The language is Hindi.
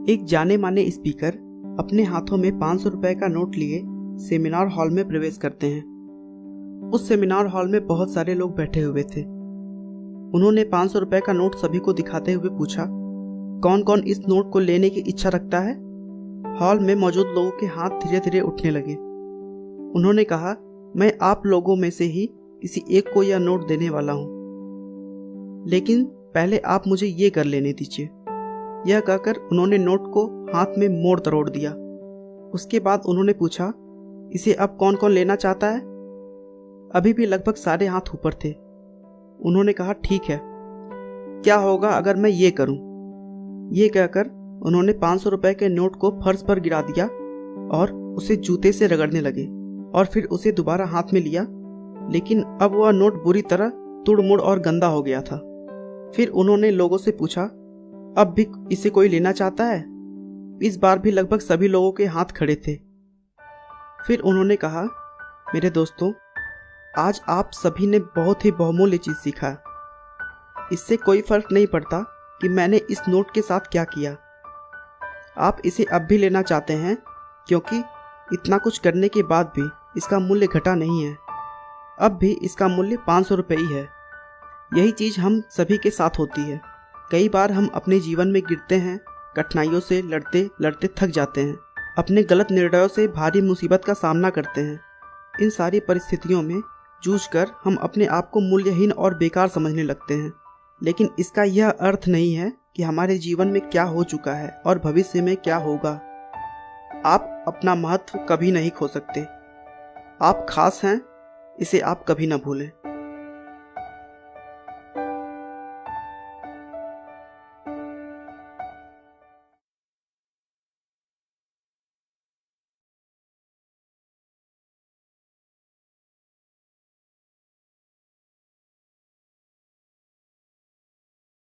एक जाने माने स्पीकर अपने हाथों में 500 रुपए का नोट लिए सेमिनार हॉल में प्रवेश करते हैं। उस सेमिनार हॉल में बहुत सारे लोग बैठे हुए थे। उन्होंने 500 रुपए का नोट सभी को दिखाते हुए पूछा, कौन कौन इस नोट को लेने की इच्छा रखता है? हॉल में मौजूद लोगों के हाथ धीरे धीरे उठने लगे। उन्होंने कहा, मैं आप लोगों में से ही किसी एक को यह नोट देने वाला हूं, लेकिन पहले आप मुझे ये कर लेने दीजिए। यह कहकर उन्होंने नोट को हाथ में मोड़ तरोड़ दिया। उसके बाद उन्होंने पूछा, इसे अब कौन कौन लेना चाहता है? अभी भी लगभग सारे हाथ ऊपर थे। उन्होंने कहा, ठीक है, क्या होगा अगर मैं ये करूं? ये कहकर उन्होंने 500 रुपए के नोट को फर्श पर गिरा दिया और उसे जूते से रगड़ने लगे और फिर उसे दोबारा हाथ में लिया, लेकिन अब वह नोट बुरी तरह तुड़-मुड़ और गंदा हो गया था। फिर उन्होंने लोगों से पूछा, अब भी इसे कोई लेना चाहता है? इस बार भी लगभग सभी लोगों के हाथ खड़े थे। फिर उन्होंने कहा, मेरे दोस्तों, आज आप सभी ने बहुत ही बहुमूल्य चीज सीखा। इससे कोई फर्क नहीं पड़ता कि मैंने इस नोट के साथ क्या किया। आप इसे अब भी लेना चाहते हैं, क्योंकि इतना कुछ करने के बाद भी इसका मूल्य घटा नहीं है। अब भी इसका मूल्य 500 रुपये ही है। यही चीज़ हम सभी के साथ होती है। कई बार हम अपने जीवन में गिरते हैं, कठिनाइयों से लड़ते लड़ते थक जाते हैं, अपने गलत निर्णयों से भारी मुसीबत का सामना करते हैं। इन सारी परिस्थितियों में जूझकर हम अपने आप को मूल्यहीन और बेकार समझने लगते हैं, लेकिन इसका यह अर्थ नहीं है कि हमारे जीवन में क्या हो चुका है और भविष्य में क्या होगा। आप अपना महत्व कभी नहीं खो सकते। आप खास हैं, इसे आप कभी ना भूलें।